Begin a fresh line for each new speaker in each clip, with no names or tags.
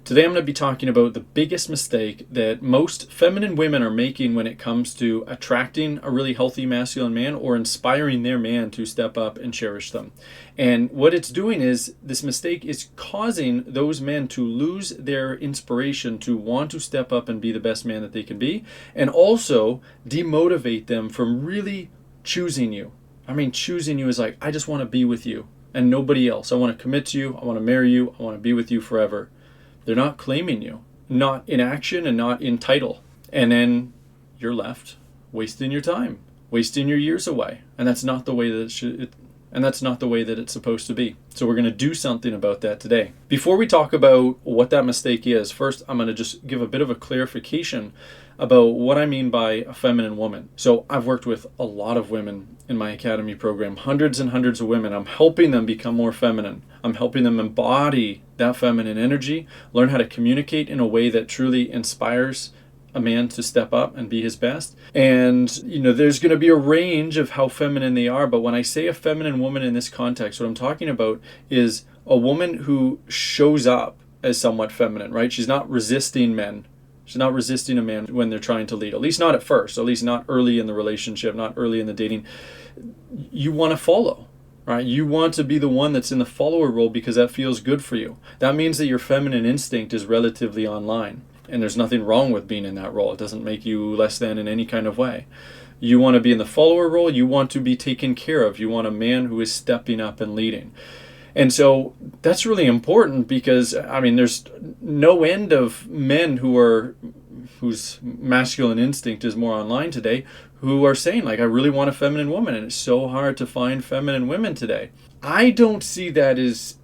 Today I'm going to be talking about the biggest mistake that most feminine women are making when it comes to attracting a really healthy masculine man or inspiring their man to step up and cherish them. And what it's doing is this mistake is causing those men to lose their inspiration to want to step up and be the best man that they can be, and also demotivate them from really choosing you. I mean, choosing you is like, I just want to be with you and nobody else. I want to commit to you. I want to marry you. I want to be with you forever. They're not claiming you, not in action and not in title. And then you're left wasting your time, wasting your years away. And that's not the way that it's supposed to be. So we're going to do something about that today. Before we talk about what that mistake is, first I'm going to just give a bit of a clarification about what I mean by a feminine woman. So I've worked with a lot of women in my academy program, hundreds and hundreds of women. I'm helping them become more feminine. I'm helping them embody that feminine energy, learn how to communicate in a way that truly inspires a man to step up and be his best. And there's going to be a range of how feminine they are, but when I say a feminine woman in this context, what I'm talking about is a woman who shows up as somewhat feminine, right? She's not resisting men. She's not resisting a man when they're trying to lead, at least not at first, at least not early in the relationship, not early in the dating. You want to follow, right? You want to be the one that's in the follower role because that feels good for you. That means that your feminine instinct is relatively online. And there's nothing wrong with being in that role. It doesn't make you less than in any kind of way. You want to be in the follower role. You want to be taken care of. You want a man who is stepping up and leading. And so that's really important because, there's no end of men whose masculine instinct is more online today who are saying, like, I really want a feminine woman. And it's so hard to find feminine women today. I don't see that as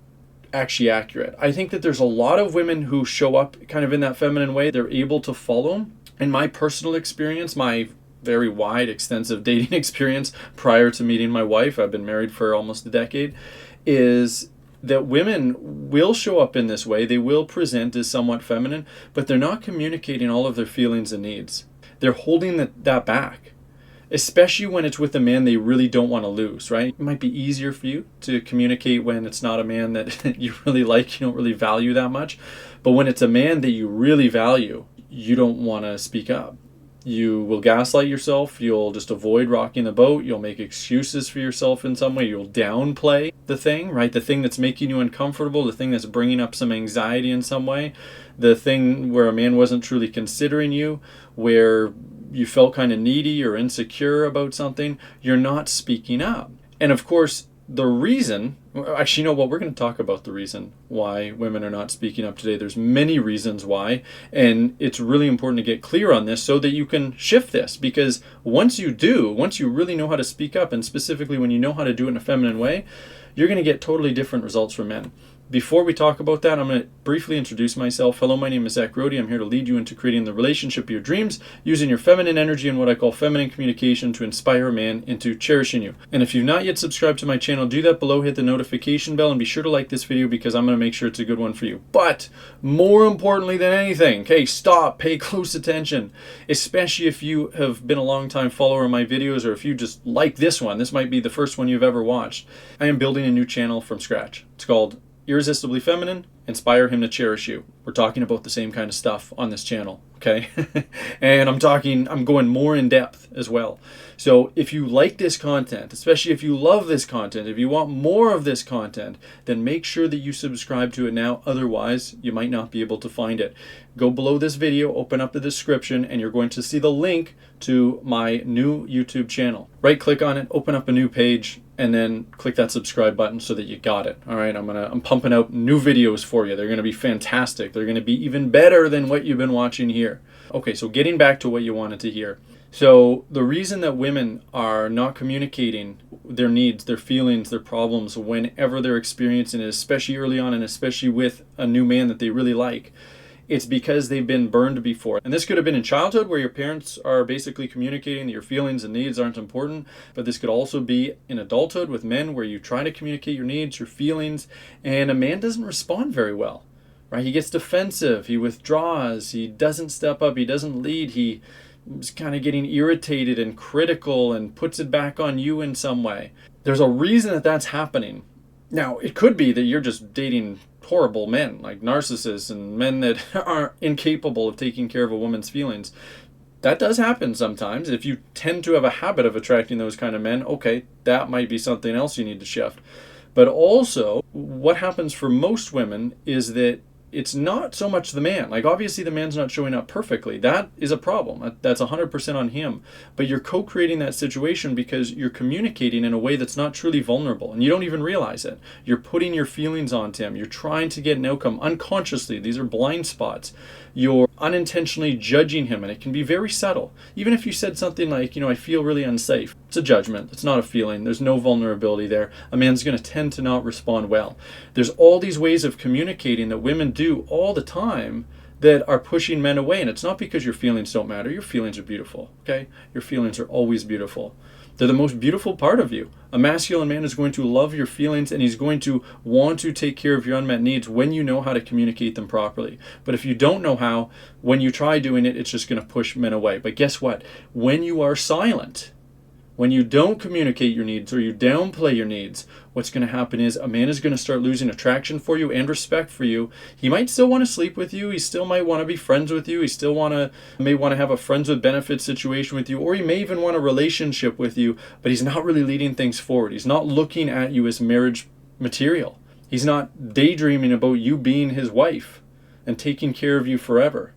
actually accurate. I think that there's a lot of women who show up kind of in that feminine way. They're able to follow. In my personal experience, my very wide, extensive dating experience prior to meeting my wife, I've been married for almost a decade, is that women will show up in this way. They will present as somewhat feminine, but they're not communicating all of their feelings and needs. They're holding that back. Especially when it's with a man they really don't want to lose, right? It might be easier for you to communicate when it's not a man that you really like, you don't really value that much. But when it's a man that you really value, you don't want to speak up. You will gaslight yourself. You'll just avoid rocking the boat. You'll make excuses for yourself in some way. You'll downplay the thing, right? The thing that's making you uncomfortable, the thing that's bringing up some anxiety in some way, the thing where a man wasn't truly considering you, where you felt kind of needy or insecure about something, you're not speaking up. And of course, the reason, actually, you know what, we're going to talk about the reason why women are not speaking up today. There's many reasons why, and it's really important to get clear on this so that you can shift this, because once you really know how to speak up, and specifically when you know how to do it in a feminine way, you're going to get totally different results from men. Before we talk about that, I'm going to briefly introduce myself. Hello, my name is Zach Rohde. I'm here to lead you into creating the relationship of your dreams using your feminine energy and what I call feminine communication to inspire a man into cherishing you. And if you've not yet subscribed to my channel, do that below, hit the notification bell, and be sure to like this video because I'm going to make sure it's a good one for you. But more importantly than anything, okay, stop, pay close attention, especially if you have been a long time follower of my videos or if you just like this one. This might be the first one you've ever watched. I am building a new channel from scratch. It's called Irresistibly Feminine, Inspire Him to Cherish You. We're talking about the same kind of stuff on this channel, okay? And I'm going more in depth as well. So if you like this content, especially if you love this content, if you want more of this content, then make sure that you subscribe to it now. Otherwise, you might not be able to find it. Go below this video, open up the description, and you're going to see the link to my new YouTube channel. Right click on it, open up a new page, and then click that subscribe button so that you got it. All right, I'm pumping out new videos for you. They're going to be fantastic. They're going to be even better than what you've been watching here. Okay, so getting back to what you wanted to hear. So the reason that women are not communicating their needs, their feelings, their problems whenever they're experiencing it, especially early on and especially with a new man that they really like, it's because they've been burned before. And this could have been in childhood where your parents are basically communicating that your feelings and needs aren't important. But this could also be in adulthood with men where you try to communicate your needs, your feelings, and a man doesn't respond very well, right? He gets defensive, he withdraws, he doesn't step up, he doesn't lead, he's kind of getting irritated and critical and puts it back on you in some way. There's a reason that that's happening. Now, it could be that you're just dating horrible men, like narcissists and men that are incapable of taking care of a woman's feelings. That does happen sometimes. If you tend to have a habit of attracting those kind of men, okay, that might be something else you need to shift. But also, what happens for most women is that it's not so much the man. Like, obviously, the man's not showing up perfectly. That is a problem. That's 100% on him. But you're co creating that situation because you're communicating in a way that's not truly vulnerable. And you don't even realize it. You're putting your feelings onto him. You're trying to get an outcome unconsciously. These are blind spots. You're unintentionally judging him, and it can be very subtle. Even if you said something like, I feel really unsafe, it's a judgment. It's not a feeling. There's no vulnerability there. A man's going to tend to not respond well. There's all these ways of communicating that women do all the time that are pushing men away, and it's not because your feelings don't matter. Your feelings are beautiful, okay? Your feelings are always beautiful. They're the most beautiful part of you. A masculine man is going to love your feelings, and he's going to want to take care of your unmet needs when you know how to communicate them properly. But if you don't know how, when you try doing it, it's just going to push men away. But guess what? When you are silent, when you don't communicate your needs or you downplay your needs, what's going to happen is a man is going to start losing attraction for you and respect for you. He might still want to sleep with you. He still might want to be friends with you. He still may want to have a friends with benefits situation with you, or he may even want a relationship with you, but he's not really leading things forward. He's not looking at you as marriage material. He's not daydreaming about you being his wife and taking care of you forever.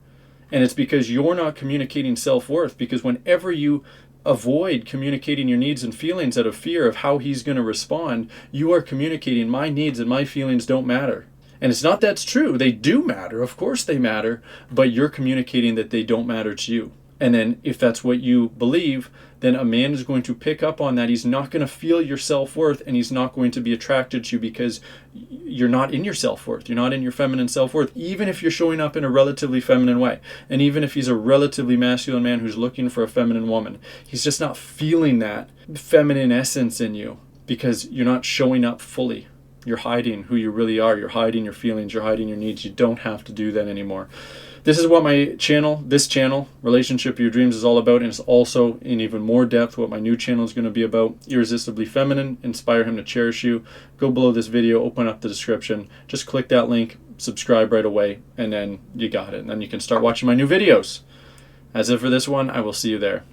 And it's because you're not communicating self-worth, because whenever you avoid communicating your needs and feelings out of fear of how he's going to respond, you are communicating my needs and my feelings don't matter. And it's not that's true. They do matter. Of course they matter. But you're communicating that they don't matter to you. And then if that's what you believe, then a man is going to pick up on that. He's not going to feel your self-worth, and he's not going to be attracted to you because you're not in your self-worth. You're not in your feminine self-worth, even if you're showing up in a relatively feminine way. And even if he's a relatively masculine man who's looking for a feminine woman, he's just not feeling that feminine essence in you because you're not showing up fully. You're hiding who you really are. You're hiding your feelings. You're hiding your needs. You don't have to do that anymore. This is what this channel, Relationship Your Dreams, is all about, and it's also in even more depth what my new channel is going to be about. Irresistibly Feminine, inspire him to cherish you. Go below this video, open up the description, just click that link, subscribe right away, and then you got it. And then you can start watching my new videos. As if for this one, I will see you there.